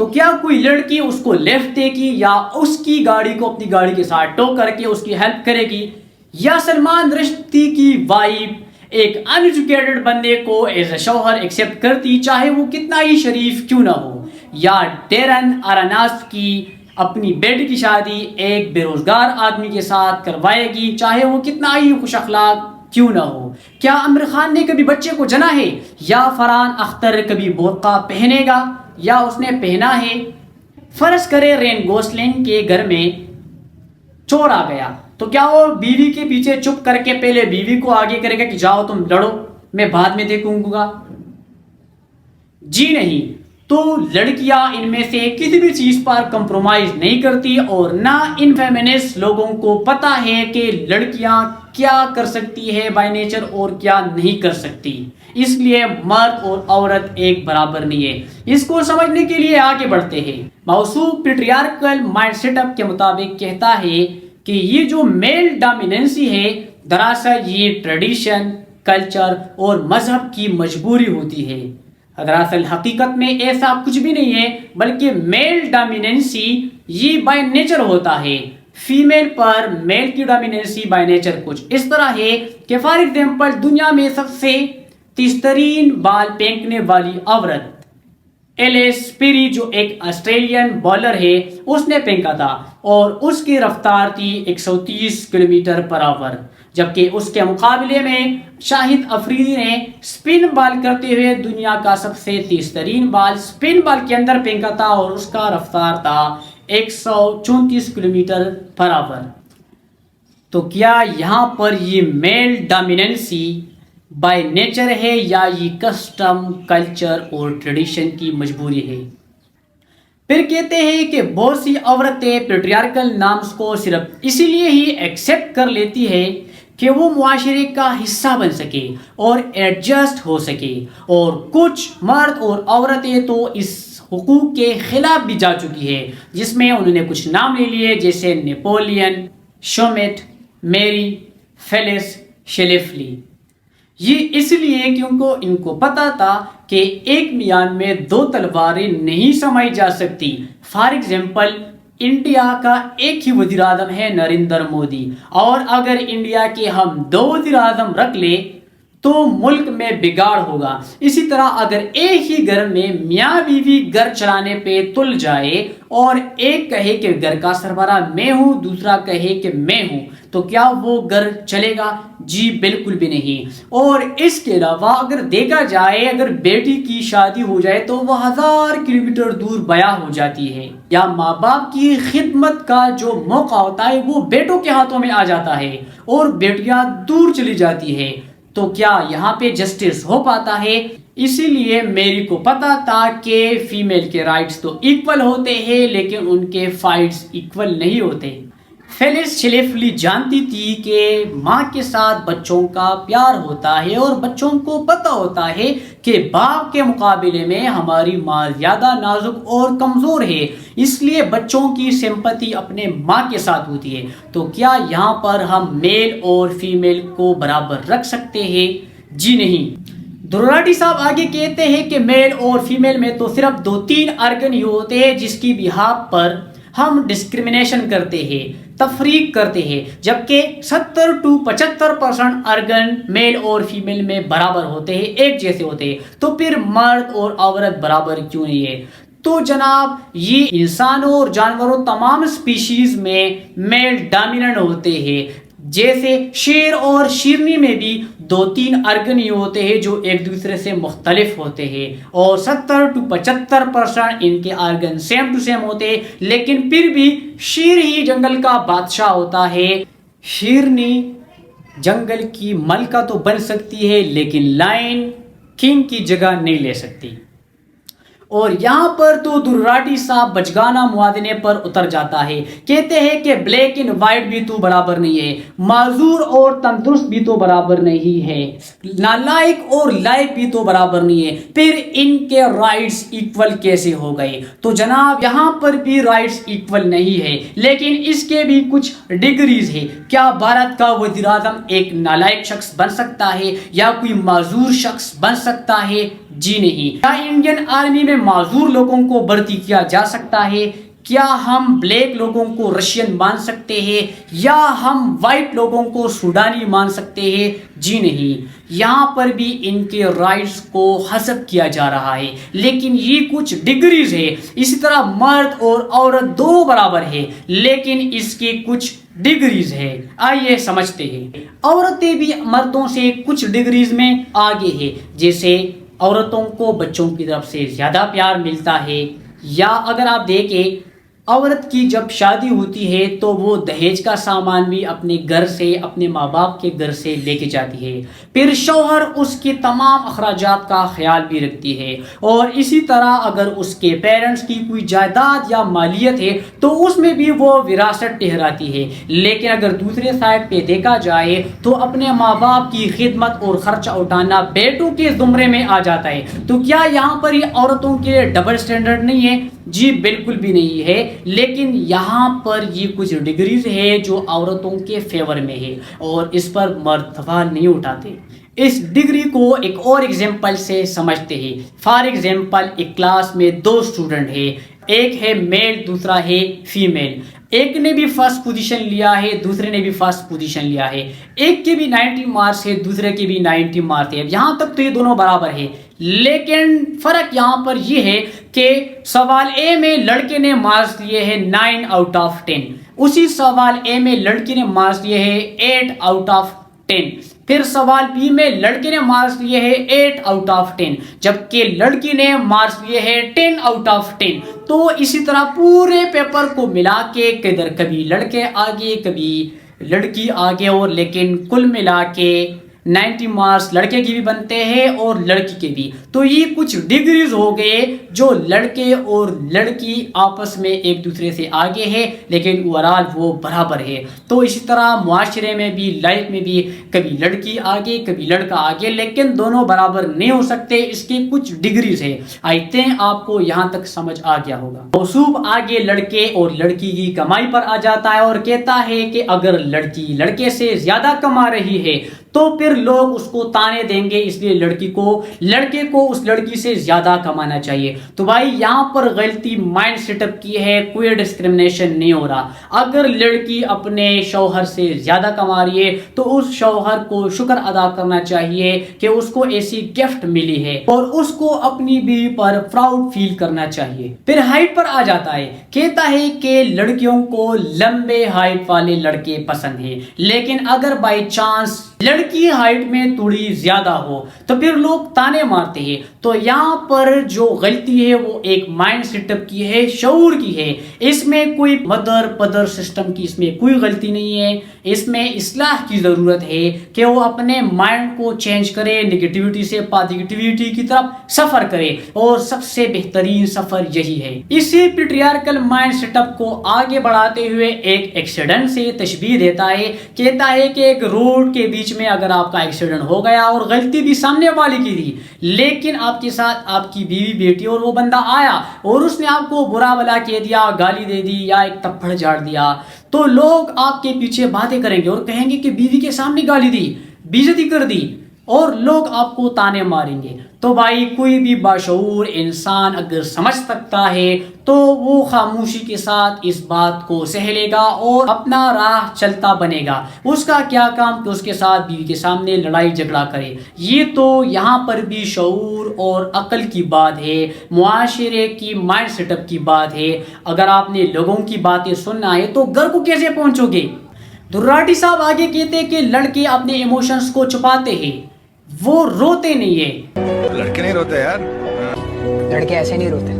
تو کیا کوئی لڑکی اس کو لفٹ دے گی یا اس کی گاڑی کو اپنی گاڑی کے ساتھ ٹو کر کے اس کی ہیلپ کرے گی؟ یا سلمان رشدی کی وائف ایک ان ایجوکیٹڈ بندے کو ایز اے شوہر ایکسیپٹ کرتی چاہے وہ کتنا ہی شریف کیوں نہ ہو؟ یا ڈیرن آرانافسکی اپنی بیٹی کی شادی ایک بے روزگار آدمی کے ساتھ کروائے گی چاہے وہ کتنا ہی خوش اخلاق کیوں نہ ہو؟ کیا عامر خان نے کبھی بچے کو جنا ہے؟ یا فرحان اختر کبھی برقع پہنے گا یا اس نے پہنا ہے؟ فرض کرے رین گوسلنگ کے گھر میں چور آ گیا تو کیا وہ بیوی کے پیچھے چپ کر کے پہلے بیوی کو آگے کرے گا کہ جاؤ تم لڑو میں بعد میں دیکھوں گا؟ جی نہیں. تو لڑکیاں ان میں سے کسی بھی چیز پر کمپرومائز نہیں کرتی اور نہ ان فیمنسٹ لوگوں کو پتا ہے کہ لڑکیاں کیا کر سکتی ہے بائی نیچر اور کیا نہیں کر سکتی. اس لیے مرد اور عورت ایک برابر نہیں ہے. اس کو سمجھنے کے لیے آگے بڑھتے ہیں. موصوف پیٹریارکل مائنڈ سیٹ اپ کے مطابق کہتا ہے کہ یہ جو میل ڈومیننسی ہے دراصل یہ ٹریڈیشن، کلچر اور مذہب کی مجبوری ہوتی ہے. دراصل حقیقت میں ایسا کچھ بھی نہیں ہے بلکہ میل ڈومیننسی یہ بائی نیچر ہوتا ہے. فیمیل پر میل کی ڈومیننسی بائی نیچر کچھ اس طرح ہے کہ فار ایگزامپل دنیا میں سب سے تیز ترین بال پھینکنے والی عورت ایلس پیری جو ایک آسٹریلین بالر ہے اس نے پھینکا تھا اور اس کی رفتار تھی 130 کلومیٹر پر آور، جبکہ اس کے مقابلے میں شاہد افریدی نے سپن بال کرتے ہوئے دنیا کا سب سے تیز ترین بال سپن بال کے اندر پھینکا تھا اور اس کا رفتار تھا 134 کلومیٹر پر آور. تو کیا یہاں پر یہ میل ڈومیننسی بائی نیچر ہے یا یہ کسٹم، کلچر اور ٹریڈیشن کی مجبوری ہے؟ پھر کہتے ہیں کہ بہت سی عورتیں پیٹریارکل نامز کو صرف اسی لیے ہی ایکسیپٹ کر لیتی ہے کہ وہ معاشرے کا حصہ بن سکے اور ایڈجسٹ ہو سکے، اور کچھ مرد اور عورتیں تو اس حقوق کے خلاف بھی جا چکی ہے جس میں انہوں نے کچھ نام لے لیے جیسے نیپولین، شومٹ، میری، فیلس، شیلیفلی. یہ اس لیے کیونکہ ان کو پتا تھا کہ ایک میان میں دو تلواریں نہیں سمائی جا سکتی. فار ایگزامپل انڈیا کا ایک ہی وزیر اعظم ہے نریندر مودی، اور اگر انڈیا کے ہم دو وزیر اعظم رکھ لیں تو ملک میں بگاڑ ہوگا. اسی طرح اگر ایک ہی گھر میں میاں بیوی گھر چلانے پہ تل جائے اور ایک کہے کہ گھر کا سربراہ میں ہوں، دوسرا کہے کہ میں ہوں، تو کیا وہ گھر چلے گا؟ جی بالکل بھی نہیں. اور اس کے علاوہ اگر دیکھا جائے اگر بیٹی کی شادی ہو جائے تو وہ 1000 کلومیٹر دور بیاہ ہو جاتی ہے، یا ماں باپ کی خدمت کا جو موقع ہوتا ہے وہ بیٹوں کے ہاتھوں میں آ جاتا ہے اور بیٹیاں دور چلی جاتی ہے. تو کیا یہاں پہ جسٹس ہو پاتا ہے؟ اسی لیے میری کو پتا تھا کہ فیمیل کے رائٹس تو ایکول ہوتے ہیں لیکن ان کے فائٹس ایکول نہیں ہوتے. فیلس شیلیفلی جانتی تھی کہ ماں کے ساتھ بچوں کا پیار ہوتا ہے اور بچوں کو پتا ہوتا ہے کہ باپ کے مقابلے میں ہماری ماں زیادہ نازک اور کمزور ہے، اس لیے بچوں کی سمپتی اپنے ماں کے ساتھ ہوتی ہے. تو کیا یہاں پر ہم میل اور فیمیل کو برابر رکھ سکتے ہیں؟ جی نہیں. دراٹی صاحب آگے کہتے ہیں کہ میل اور فیمیل میں تو صرف 2-3 آرگن ہی ہوتے ہیں جس کی بہاف پر ہم ڈسکریمنیشن کرتے ہیں، تفریق کرتے ہیں، جبکہ 70-75% آرگن میل اور فیمیل میں برابر ہوتے ہیں، ایک جیسے ہوتے ہیں. تو پھر مرد اور عورت برابر کیوں نہیں ہے؟ تو جناب یہ انسانوں اور جانوروں تمام سپیشیز میں میل ڈومیننٹ ہوتے ہیں. جیسے شیر اور شیرنی میں بھی 2-3 آرگن ہی ہوتے ہیں جو ایک دوسرے سے مختلف ہوتے ہیں، اور 70-75% ان کے آرگن سیم ٹو سیم ہوتے ہیں، لیکن پھر بھی شیر ہی جنگل کا بادشاہ ہوتا ہے. شیرنی جنگل کی ملکہ تو بن سکتی ہے لیکن لائن کنگ کی جگہ نہیں لے سکتی. اور یہاں پر تو دراٹی صاحب بچگانہ موازنے پر اتر جاتا ہے. کہتے ہیں کہ بلیک اینڈ وائٹ بھی تو برابر نہیں ہے، معذور اور تندرست بھی تو برابر نہیں ہے، نالائق اور لائق بھی تو برابر نہیں ہے. پھر ان کے رائٹس ایکول کیسے ہو گئے؟ تو جناب یہاں پر بھی رائٹس ایکول نہیں ہے، لیکن اس کے بھی کچھ ڈگریز ہے. کیا بھارت کا وزیر اعظم ایک نالائق شخص بن سکتا ہے یا کوئی معذور شخص بن سکتا ہے؟ جی نہیں. کیا انڈین آرمی میں معذور لوگوں کو بھرتی کیا جا سکتا ہے؟ کیا ہم بلیک لوگوں کو رشین مان سکتے ہیں یا ہم وائٹ لوگوں کو سوڈانی مان سکتے ہیں؟ جی نہیں. یہاں پر بھی ان کے رائٹس کو حذف کیا جا رہا ہے، لیکن یہ کچھ ڈگریز ہے. اسی طرح مرد اور عورت دونوں برابر ہے، لیکن اس کی کچھ ڈگریز ہے. آئیے سمجھتے ہیں. عورتیں بھی مردوں سے کچھ ڈگریز میں آگے ہے، جیسے عورتوں کو بچوں کی طرف سے زیادہ پیار ملتا ہے، یا اگر آپ دیکھیں عورت کی جب شادی ہوتی ہے تو وہ دہیج کا سامان بھی اپنے گھر سے، اپنے ماں باپ کے گھر سے لے کے جاتی ہے. پھر شوہر اس کے تمام اخراجات کا خیال بھی رکھتی ہے، اور اسی طرح اگر اس کے پیرنٹس کی کوئی جائیداد یا مالیت ہے تو اس میں بھی وہ وراثت ٹھہراتی ہے. لیکن اگر دوسرے سائڈ پہ دیکھا جائے تو اپنے ماں باپ کی خدمت اور خرچہ اٹھانا بیٹوں کے زمرے میں آ جاتا ہے. تو کیا یہاں پر یہ عورتوں کے ڈبل سٹینڈرڈ نہیں ہے؟ جی بالکل بھی نہیں ہے. لیکن یہاں پر یہ کچھ ڈگریز ہے جو عورتوں کے فیور میں ہے، اور اس پر مرد سوال نہیں اٹھاتے. اس ڈگری کو ایک اور ایگزامپل سے سمجھتے ہیں. فار ایگزامپل ایک کلاس میں 2 اسٹوڈنٹ ہے، ایک ہے میل دوسرا ہے فیمیل. ایک نے بھی فرسٹ پوزیشن لیا ہے، دوسرے نے بھی فرسٹ پوزیشن لیا ہے. ایک کے بھی 90 مارکس ہے، دوسرے کے بھی 90 مارکس ہے. یہاں تک تو یہ دونوں برابر ہے، لیکن فرق یہاں پر یہ ہے کہ سوال اے میں لڑکے نے مارکس لیے ہیں 9 آؤٹ آف 10، اسی سوال اے میں لڑکی نے مارکس لیے ہیں 8 آؤٹ آف 10. پھر سوال بی میں لڑکے نے مارکس لیے ہیں 8 آؤٹ آف 10، جبکہ لڑکی نے مارکس لیے ہیں 10 آؤٹ آف 10. تو اسی طرح پورے پیپر کو ملا کے کبھی لڑکے آگے کبھی لڑکی آگے، اور لیکن کل ملا کے 90 مارکس لڑکے کی بھی بنتے ہیں اور لڑکی کے بھی. تو یہ کچھ ڈگریز ہو گئے جو لڑکے اور لڑکی آپس میں ایک دوسرے سے آگے ہے، لیکن اوورال وہ برابر ہے. تو اسی طرح معاشرے میں بھی، لائف میں بھی، کبھی لڑکی آگے کبھی لڑکا آگے، لیکن دونوں برابر نہیں ہو سکتے. اس کے کچھ ڈگریز ہے. آئی تھنک آپ کو یہاں تک سمجھ آ گیا ہوگا. موصوف آگے لڑکے اور لڑکی کی کمائی پر آ جاتا ہے اور کہتا ہے کہ اگر لڑکی لڑکے سے زیادہ کما رہی ہے تو پھر لوگ اس کو تانے دیں گے، اس لیے لڑکے کو اس لڑکی سے زیادہ کمانا چاہیے. تو بھائی یہاں پر غلطی مائنڈ سیٹ اپ کی ہے، کوئی ڈسکرمنیشن نہیں ہو رہا. اگر لڑکی اپنے شوہر سے زیادہ کما رہی ہے تو اس شوہر کو شکر ادا کرنا چاہیے کہ اس کو ایسی گفٹ ملی ہے، اور اس کو اپنی بیوی پر پراؤڈ فیل کرنا چاہیے. پھر ہائٹ پر آ جاتا ہے، کہتا ہے کہ لڑکیوں کو لمبے ہائٹ والے لڑکے پسند ہیں، لیکن اگر بائی چانس لڑکی ہائٹ میں تھوڑی زیادہ ہو تو پھر لوگ تانے مارتے ہیں. تو یہاں پر جو غلطی ہے وہ ایک مائنڈ سیٹ اپ کی ہے، شعور کی ہے. اس میں کوئی مدر پدر سسٹم کی اس میں کوئی غلطی نہیں ہے. اس میں اصلاح کی ضرورت ہے کہ وہ اپنے مائنڈ کو چینج کرے، نگیٹیوٹی سے پازیٹیوٹی کی طرف سفر کرے، اور سب سے بہترین سفر یہی ہے. اسی پیٹریارکل مائنڈ سیٹ اپ کو آگے بڑھاتے ہوئے ایک ایکسیڈنٹ سے تشبیہ دیتا ہے. کہتا ہے کہ ایک روڈ کے بیچ میں اگر آپ کا ایکسیڈنٹ ہو گیا اور غلطی بھی سامنے والے کی تھی، لیکن آپ کے ساتھ آپ کی بیوی بیٹی اور وہ بندہ آیا اور اس نے آپ کو برا بلا کہہ دیا، گالی دے دی یا ایک تھپڑ جھاڑ دیا، تو لوگ آپ کے پیچھے باتیں کریں گے اور کہیں گے کہ بیوی کے سامنے گالی دی، بے عزتی کر دی، اور لوگ آپ کو تانے ماریں گے. تو بھائی کوئی بھی باشعور انسان اگر سمجھ سکتا ہے تو وہ خاموشی کے ساتھ اس بات کو سہ لے گا اور اپنا راہ چلتا بنے گا. اس کا کیا کام کہ اس کے ساتھ بیوی کے سامنے لڑائی جھگڑا کرے. یہ تو یہاں پر بھی شعور اور عقل کی بات ہے، معاشرے کی مائنڈ سیٹ اپ کی بات ہے. اگر آپ نے لوگوں کی باتیں سننا ہے تو گھر کو کیسے پہنچو گے؟ دراٹی صاحب آگے کہتے ہیں کہ لڑکے اپنے ایموشنز کو چھپاتے ہیں، وہ روتے نہیں ہیں. لڑکے نہیں روتے یار، لڑکے ایسے نہیں روتے.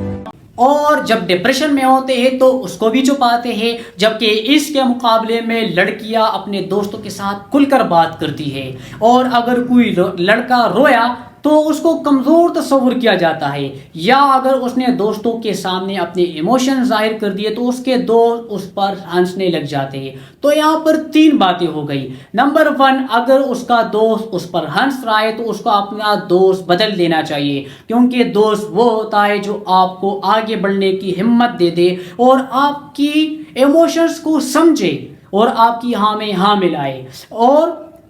اور جب ڈپریشن میں ہوتے ہیں تو اس کو بھی چھپاتے ہیں، جبکہ اس کے مقابلے میں لڑکیاں اپنے دوستوں کے ساتھ کھل کر بات کرتی ہے. اور اگر کوئی لڑکا رویا تو اس کو کمزور تصور کیا جاتا ہے، یا اگر اس نے دوستوں کے سامنے اپنے ایموشن ظاہر کر دیے تو اس کے دوست اس پر ہنسنے لگ جاتے ہیں. تو یہاں پر 3 باتیں ہو گئی. نمبر 1، اگر اس کا دوست اس پر ہنس رہا ہے تو اس کو اپنا دوست بدل دینا چاہیے، کیونکہ دوست وہ ہوتا ہے جو آپ کو آگے بڑھنے کی ہمت دے دے اور آپ کی ایموشنز کو سمجھے اور آپ کی ہاں میں ہاں ملائے. اور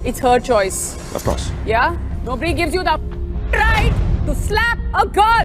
It's her choice. Of course. Yeah? Nobody gives you the right to slap a girl.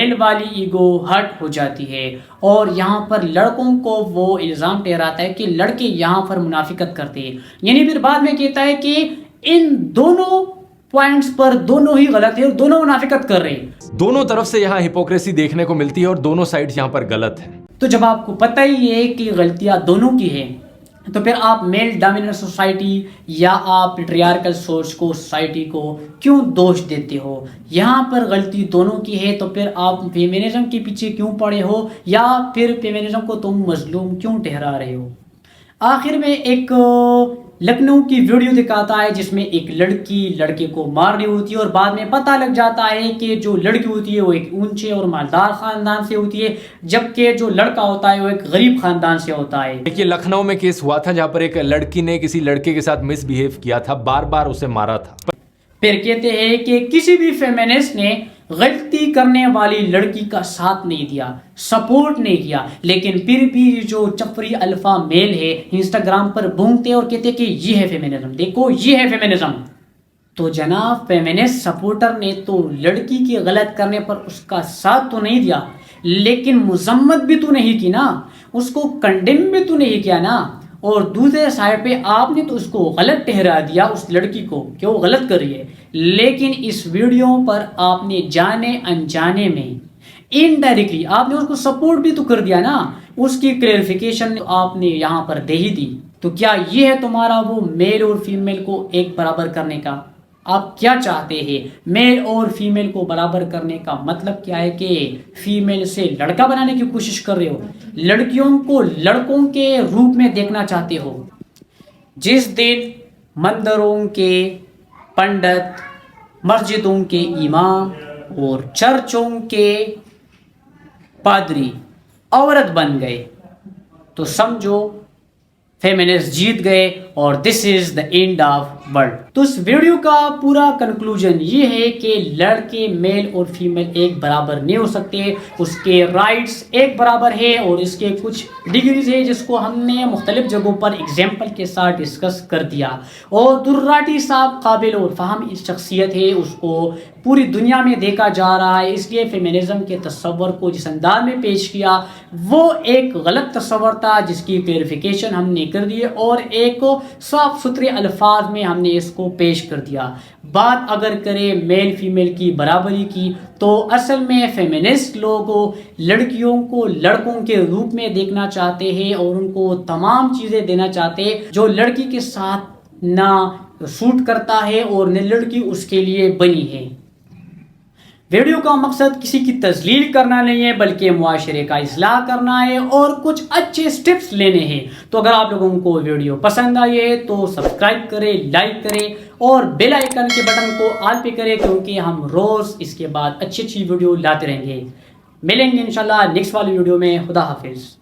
میل والی ایگو ہرٹ ہو جاتی ہے، اور یہاں پر لڑکوں کو وہ الزام ٹھہراتا ہے کہ لڑکے یہاں پر منافقت کرتے ہیں، یعنی پھر بعد میں کہتا ہے کہ ان دونوں پوائنٹس پر دونوں ہی غلط ہے اور دونوں منافقت کر رہے ہیں۔ دونوں طرف سے یہاں ہپوکریسی دیکھنے کو ملتی ہے اور دونوں سائڈ یہاں پر غلط ہے۔ تو جب آپ کو پتہ ہی ہے کہ غلطیاں دونوں کی ہیں تو پھر آپ میل ڈومیننٹ سوسائٹی یا آپ پیٹریارکل سوچ کو، سوسائٹی کو کیوں دوش دیتے ہو؟ یہاں پر غلطی دونوں کی ہے تو پھر آپ فیمینزم کے پیچھے کیوں پڑے ہو، یا پھر فیمینزم کو تم مظلوم کیوں ٹھہرا رہے ہو؟ آخر میں ایک لکھنؤ کی ویڈیو دکھاتا ہے جس میں ایک لڑکی لڑکے کو مار رہی ہوتی ہے، اور بعد میں پتہ لگ جاتا ہے کہ جو لڑکی ہوتی ہے وہ ایک اونچے اور مالدار خاندان سے ہوتی ہے، جبکہ جو لڑکا ہوتا ہے وہ ایک غریب خاندان سے ہوتا ہے۔ دیکھیے لکھنؤ میں کیس ہوا تھا جہاں پر ایک لڑکی نے کسی لڑکے کے ساتھ مس بیہیو کیا تھا، بار بار اسے مارا تھا۔ پھر کہتے ہیں کہ کسی بھی فیمینسٹ نے غلطی کرنے والی لڑکی کا ساتھ نہیں دیا، سپورٹ نہیں کیا، لیکن پھر بھی جو چپری الفا میل ہے انسٹاگرام پر بھونگتے اور کہتے کہ یہ ہے فیمینزم، دیکھو یہ ہے فیمینزم۔ تو جناب فیمینسٹ سپورٹر نے تو لڑکی کی غلط کرنے پر اس کا ساتھ تو نہیں دیا، لیکن مذمت بھی تو نہیں کی نا، اس کو کنڈیم بھی تو نہیں کیا نا، اور دوسرے سائڈ پہ آپ نے تو اس کو غلط ٹھہرا دیا اس لڑکی کو کہ وہ غلط کر رہی ہے، لیکن اس ویڈیو پر آپ نے جانے انجانے میں انڈائریکٹلی آپ نے اس کو سپورٹ بھی تو کر دیا نا، اس کی کلیئرفیکیشن آپ نے یہاں پر دے ہی دی۔ تو کیا یہ ہے تمہارا وہ میل اور فیمیل کو ایک برابر کرنے کا؟ آپ کیا چاہتے ہیں؟ میل اور فیمیل کو برابر کرنے کا مطلب کیا ہے کہ فیمیل سے لڑکا بنانے کی کوشش کر رہے ہو، لڑکیوں کو لڑکوں کے روپ میں دیکھنا چاہتے ہو؟ جس دن مندروں کے پنڈت، مسجدوں کے امام اور چرچوں کے پادری عورت بن گئے تو سمجھو فیمینسٹ جیت گئے اور دس از دا اینڈ آف ورلڈ۔ تو اس ویڈیو کا پورا کنکلوژن یہ ہے کہ لڑکے میل اور فیمیل ایک برابر نہیں ہو سکتے، اس کے رائٹس ایک برابر ہے اور اس کے کچھ ڈگریز ہے جس کو ہم نے مختلف جگہوں پر ایگزامپل کے ساتھ ڈسکس کر دیا، اور دراٹی صاحب قابل اور فہم شخصیت ہے، اس کو پوری دنیا میں دیکھا جا رہا ہے، اس لیے فیمینزم کے تصور کو جس انداز میں پیش کیا وہ ایک غلط تصور تھا جس کی کلیئرفیکیشن ہم نے کر دی اور ایک صاف ستھرے الفاظ میں ہم نے اس کو پیش کر دیا۔ بات اگر کرے میل فیمیل کی برابری کی تو اصل میں فیمینسٹ لوگ لڑکیوں کو لڑکوں کے روپ میں دیکھنا چاہتے ہیں اور ان کو تمام چیزیں دینا چاہتے ہیں جو لڑکی کے ساتھ نہ سوٹ کرتا ہے اور نہ لڑکی اس کے لیے بنی ہے۔ ویڈیو کا مقصد کسی کی تذلیل کرنا نہیں ہے بلکہ معاشرے کا اصلاح کرنا ہے اور کچھ اچھے سٹیپس لینے ہیں۔ تو اگر آپ لوگوں کو ویڈیو پسند آئی ہے تو سبسکرائب کریں، لائک کریں اور بیل آئیکن کے بٹن کو آل پہ کریں، کیونکہ ہم روز اس کے بعد اچھی ویڈیو لاتے رہیں گے۔ ملیں گے انشاءاللہ نیکسٹ والی ویڈیو میں۔ خدا حافظ۔